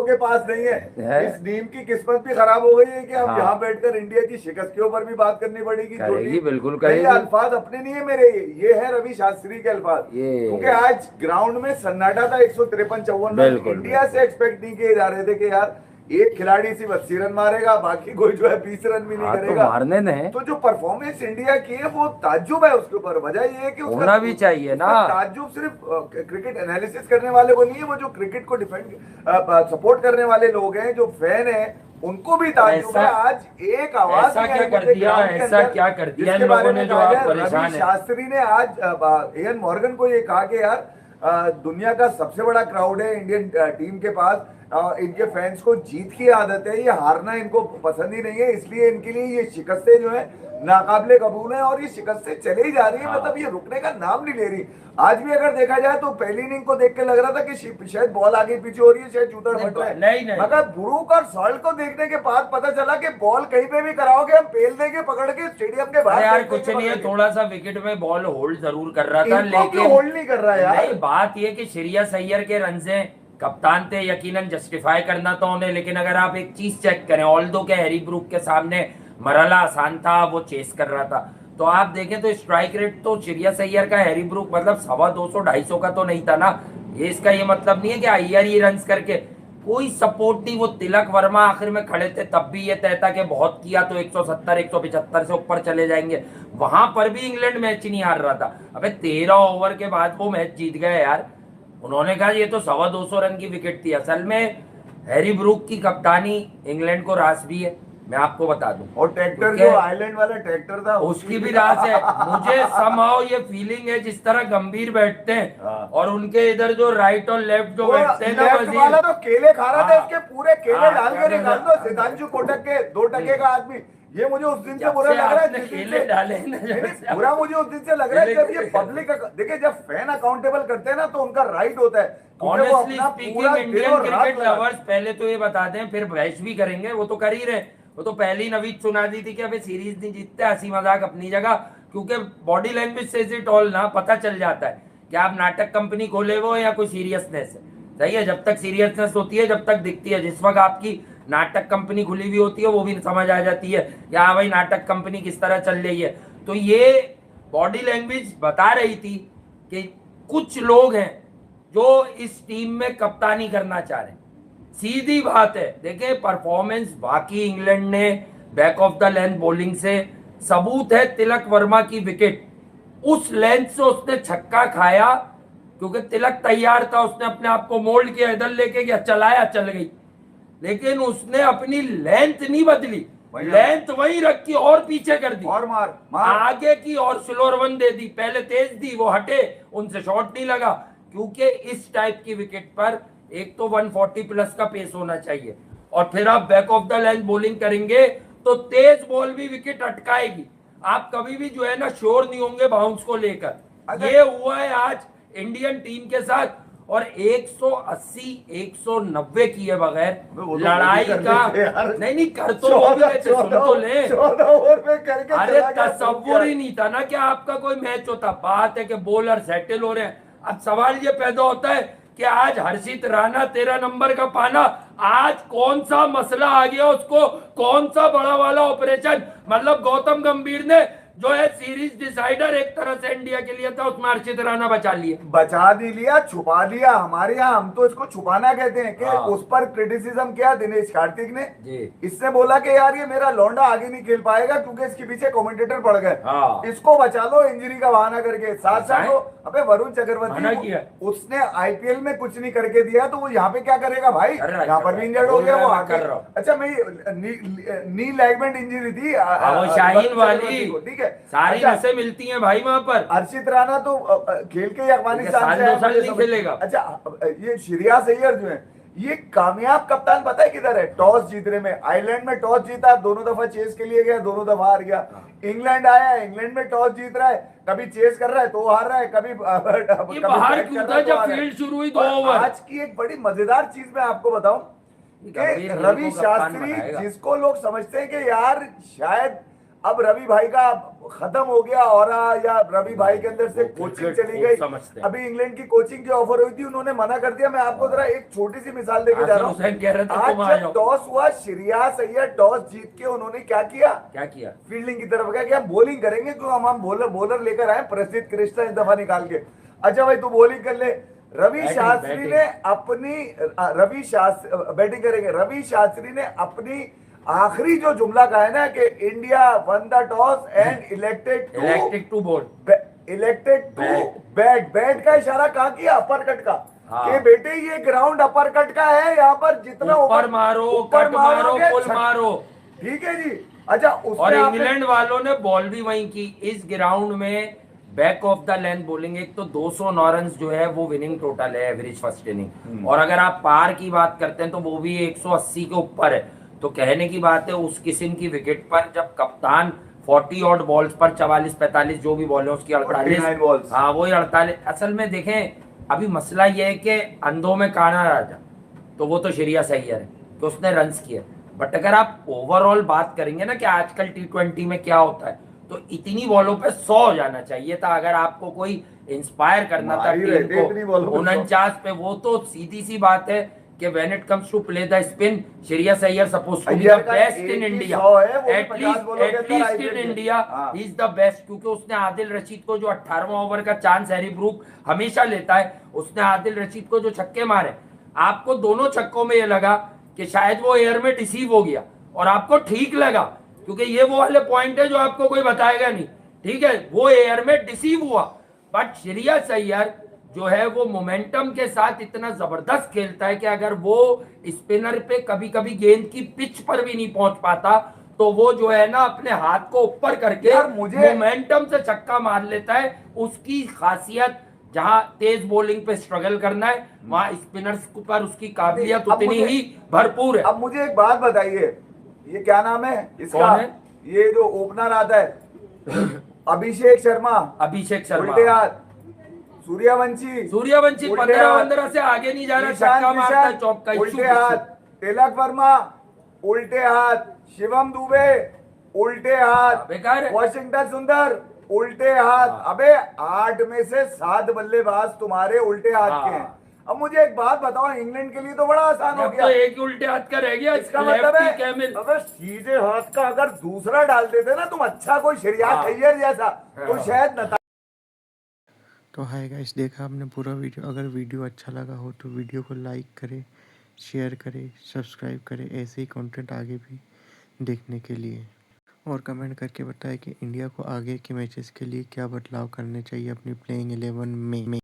के पास नहीं है। इस टीम की किस्मत भी खराब हो गई है कि अब यहाँ बैठकर इंडिया की शिकस्त के ऊपर भी बात करनी पड़ेगी। करेगी, बिल्कुल ये करेगी। अल्फाज अपने नहीं है मेरे, ये है रवि शास्त्री के अल्फाज, क्योंकि आज ग्राउंड में सन्नाटा था। 153-54 रन इंडिया से एक्सपेक्ट नहीं किए जा रहे थे कि यार एक खिलाड़ी सिर्फ 80 रन मारेगा, बाकी कोई जो है 20 रन भी नहीं करेगा। तो मारने दें। तो जो परफॉर्मेंस इंडिया की है वो ताज्जुब है उसके ऊपर। वजह ये है कि होना भी चाहिए ना। ताज्जुब सिर्फ क्रिकेट एनालिसिस करने वाले को नहीं है, वो जो क्रिकेट को डिफेंड सपोर्ट करने वाले लोग हैं, जो फैन है, उनको भी ताज्जुब है। आज एक आवाज ऐसा क्या कर दिया, ऐसा क्या कर दिया इन लोगों ने जो आप परेशान रवि शास्त्री ने आज एन मॉर्गन को ये कहा कि यार दुनिया का सबसे बड़ा क्राउड है इंडियन टीम के पास, इनके फैंस को जीत की आदत है, ये हारना इनको पसंद ही नहीं है, इसलिए इनके लिए ये शिकस्तें जो है नाकाबिले कबूल है और ये शिकस्तें चले ही जा रही है। मतलब ये रुकने का नाम नहीं ले रही। आज भी अगर देखा जाए तो पहली इनिंग को देख के लग रहा था कि शायद बॉल आगे पीछे हो रही है, शायद चूतर फट रहा है, मगर ब्रूक और सॉल्ट को देखने के बाद पता चला कि बॉल कहीं पे भी कराओगे हम पेल देंगे पकड़ के स्टेडियम के बाहर। यार कुछ नहीं है, थोड़ा सा विकेट में बॉल होल्ड जरूर कर रहा था, लेकिन होल्ड नहीं कर रहा है यार। बात ये कि श्रेयस अय्यर के रन से कप्तान थे, यकीनन जस्टिफाई करना तो उन्हें, लेकिन अगर आप एक चीज चेक करें, ऑल्दो के हैरी ब्रूक के सामने मरला आसान था, वो चेस कर रहा था, तो आप देखें तो स्ट्राइक रेट तो श्रेयस अय्यर का हैरी ब्रूक मतलब 250-250 का तो नहीं था ना। ये इसका ये मतलब नहीं है कि अय्यर ही रन करके, कोई सपोर्ट नहीं। वो तिलक वर्मा आखिर में खड़े थे, तब भी ये तय था कि बहुत किया तो 170-175 से ऊपर चले जाएंगे। वहां पर भी इंग्लैंड मैच नहीं हार रहा था। अबे 13 ओवर के बाद वो मैच जीत गए यार। उन्होंने कहा ये तो 225 रन की विकेट थी। असल में हैरी ब्रूक की कप्तानी इंग्लैंड को रास भी है, मैं आपको बता दूं। और ट्रैक्टर जो आइलैंड वाला ट्रैक्टर था उसकी भी रास है। मुझे समहाउ ये फीलिंग है जिस तरह गंभीर बैठते हैं और उनके इधर जो राइट और लेफ्ट जो बैठते हैं ना, लेफ्ट वाला तो केले खा रहा था, इसके पूरे केले डाल के निकाल दो। सिद्धांशु कोटक के 2 टके का आदमी, ये मुझे उस दिन से बुरा लग रहा है, केले डाले बुरा मुझे उस दिन से लग रहा है जब ये पब्लिक देखिए, जब फैन अकाउंटेबल करते हैं ना तो उनका राइट होता है। Honestly speaking, Indian cricket lovers पहले तो ये बताते हैं, फिर बहस भी करेंगे, वो तो कर ही रहे। वो तो पहली नवीद सुना दी थी कि अबे सीरीज नहीं जीतते, हंसी मजाक अपनी जगह, क्योंकि बॉडी लैंग्वेज से इट ऑल ना पता चल जाता है कि आप नाटक कंपनी खोले हो या कोई सीरियसनेस है। सही है, जब तक सीरियसनेस होती है, जब तक दिखती है। जिस वक्त आपकी नाटक कंपनी खुली हुई होती है वो भी समझ आ जाती है या हाँ भाई नाटक कंपनी किस तरह चल रही है। तो ये बॉडी लैंग्वेज बता रही थी कि कुछ लोग हैं जो इस टीम में कप्तानी करना चाह रहे हैं। सीधी बात है, देखिए परफॉर्मेंस बाकी इंग्लैंड ने back of the length bowling से सबूत है। तिलक वर्मा की विकेट उस लेंथ से उसने छक्का खाया क्योंकि तिलक तैयार था, उसने अपने आप को मोल्ड किया, इधर लेके गया, चलाया, चल गई, लेकिन उसने अपनी लेंथ नहीं बदली, लेंथ वही रखी और पीछे कर दी और मार आगे की और स्लोअर वन दे दी। पहले तेज दी, वो हटे, उनसे शॉट नहीं लगा, क्योंकि इस टाइप की विकेट पर एक तो 140 प्लस का पेस होना चाहिए और फिर आप back of the length bowling करेंगे तो तेज बॉल भी विकेट अटकाएगी। आप कभी भी जो है ना श्योर नहीं होंगे बाउंस को लेकर। ये हुआ है आज इंडियन टीम के साथ, और 180 190 किए बगैर लड़ाई का नहीं कर तो सुन तो ले। अरे तस्वुर ही नहीं था ना कि आपका कोई मैच होता। बात है कि बॉलर सेटल हो रहे हैं। अब सवाल ये पैदा होता है कि आज हर्षित राणा 13 नंबर का पाना, आज कौन सा मसला आ गया उसको, कौन सा बड़ा वाला ऑपरेशन, मतलब गौतम गंभीर ने जो है सीरीज डिसाइडर एक तरह से इंडिया के लिए था, उसमें हर्षित राणा बचा नहीं लिया, छुपा दिया। हमारे यहाँ हम तो इसको छुपाना कहते हैं कि उस पर क्रिटिसिज्म किया दिनेश कार्तिक ने। इसने बोला कि यार ये मेरा लौंडा आगे नहीं खेल पाएगा क्योंकि इसके पीछे कमेंटेटर पड़ गए, इसको बचा लो इंजरी का बहाना करके। साथ साथ तो अबे वरुण चक्रवर्ती उसने आईपीएल में कुछ नहीं करके दिया तो वो यहाँ पे क्या करेगा भाई, यहाँ पर भी इंजर्ड हो गया वो आकर। अच्छा मैं नी लैगमेंट इंजरी थी शाहीन वाली, ठीक है, सारी नसें मिलती हैं भाई वहां पर। हर्षित राणा तो खेल के अफगानिस्तान से नहीं खेलेगा। अच्छा ये श्रेयस अय्यर जो है ये कामयाब कप्तान पता है किधर है, टॉस जीतने में। आयरलैंड में टॉस जीता, दोनों दफा चेस के लिए गया, दोनों दफा हार गया। इंग्लैंड आया, इंग्लैंड में टॉस जीत रहा है, कभी चेस कर रहा है तो हार रहा है, कभी बाहर कूदा जब फील्ड शुरू हुई 2 ओवर। आज की एक बड़ी मजेदार चीज मैं आपको बताऊं कि रवि शास्त्री जिसको लोग समझते हैं कि यार शायद अब रवि भाई का खत्म हो गया और या रवि भाई के अंदर से वो कोचिंग क्रिकेट चली खूब गई। समझते हैं। अभी इंग्लैंड की कोचिंग की ऑफर हुई थी, उन्होंने मना कर दिया। मैं आपको जरा एक छोटी सी मिसाल देके जा आसिफ रहा हुसैन कह रहे थे हूँ। तुम आ आज जब जाओ। टॉस हुआ, श्रेयस अय्यर टॉस जीत के उन्होंने क्या किया, क्या किया? फील्डिंग की तरफ गया कि हम बॉलिंग करेंगे, क्यों हम बॉलर लेकर आए प्रसिद्ध कृष्णा इस दफा निकाल के। अच्छा भाई तू बॉलिंग कर ले। रवि शास्त्री बैटिंग ने अपनी रवि शास्त्री बैटिंग करेंगे। रवि शास्त्री ने अपनी आखिरी जो जुमला कहा है ना कि India won the toss and elected to ball. Elected to bat. Bat का इशारा कहाँ किया, अपर कट का। हाँ। कि बेटे ये ग्राउंड अपर कट का है, यहाँ पर जितना ऊपर मारो, कट मारो, पुल मारो। ठीक है जी। अच्छा और उसमें आपने इंग्लैंड वालों ने बॉल भी वहीं की। इस ग्राउंड में back of the length bowling, एक तो 209 रन जो है वो विनिंग टोटल है एवरेज फर्स्ट इनिंग, और अगर आप पार की बात करते हैं तो वो भी 180 के ऊपर है। तो कहने की बात है उस किस्म की विकेट पर जब कप्तान 40 ऑड बॉल्स पर 44-45 जो भी बॉल है उसकी 49 balls। 48, हाँ वही 48। असल में देखें अभी मसला ये है कि अंधों में काना राजा, तो वो तो श्रेयस अय्यर है तो उसने रन्स किए। बट अगर आप ओवरऑल बात करेंगे ना कि आजकल T20 में क्या होता है, तो इतनी बॉलों पे 100 हो जाना चाहिए था अगर आपको कोई इंस्पायर करना था मार ही टीम रहे थे इतनी बॉलों को। पे 100। 49 पे वो तो सीधी सी बात है कि when it comes to play the spin, Shreyas Iyer suppose to be the Iyer का बेस्ट 80 इन इंडिया, 100 है, वो भी 50 एटलीस्ट बॉलों के अंदर एटलीस्ट IPL इन के। इंडिया हाँ। He is the best. क्योंकि उसने आदिल रशीद को जो 18वां ओवर का चांस हैरी ब्रूक हमेशा लेता है, उसने आदिल रशीद को जो छक्के मारे, आपको दोनों छक्कों में ये लगा कि शायद वो एयर में डिसीव हो गया, और आपको ठीक लगा क्योंकि ये वो वाले पॉइंट है जो आपको कोई बताएगा नहीं। ठीक है, वो एयर में डिसीव हुआ, बट श्रेयस अय्यर जो है वो मोमेंटम के साथ इतना जबरदस्त खेलता है कि अगर वो स्पिनर पे कभी कभी गेंद की पिच पर भी नहीं पहुंच पाता तो वो जो है ना अपने हाथ को ऊपर करके यार मुझे- मोमेंटम से छक्का मार लेता है। उसकी खासियत जहां तेज बॉलिंग पे स्ट्रगल करना है, वहां स्पिनर्स पर उसकी काबिलियत अब उतनी मुझे- ही भरपूर है। अब मुझे एक बात बताइए, ये क्या नाम है इसका, कौन है? ये जो ओपनर आता है अभिषेक शर्मा, अभिषेक शर्मा, उल्टे हाथ। सूर्यवंशी, सूर्यवंशी उल्टे 15-15 हाथ। से आगे नहीं जा रहा, ईशान छक्का मारता है, किशन, चौका, उल्टे हाथ। तिलक वर्मा, उल्टे हाथ। शिवम दुबे, उल्टे हाथ। बेकार है। वॉशिंगटन सुंदर, उल्टे हाथ। हाँ। अबे 8 में से 7 बल्लेबाज तुम्हारे उल्टे हाथ के हैं। हाँ। अब मुझे एक बात बताओ, इंग्लैंड के लिए तो बड़ा आसान हो अब गया। तो एक ही उल्टे हाथ का रह गया, इसका मतलब है कैमिल। अगर सीधे हाथ का अगर दूसरा डाल देते ना तुम, अच्छा कोई श्रेयस हाँ। अय्यर जैसा, तो हाँ। शायद नता। तो हाय गाइस, देखा आपने पूरा वीडियो। अगर वीडियो अच्छा लगा हो तो वीडियो को लाइक करें, शेयर करें, सब्सक्राइब करें ऐसे ही कंटेंट आगे भी देखने के लिए। और कमेंट करके बताएं कि इंडिया को आगे के मैचेस के लिए क्या बदलाव करने चाहिए अपनी प्लेइंग 11 में।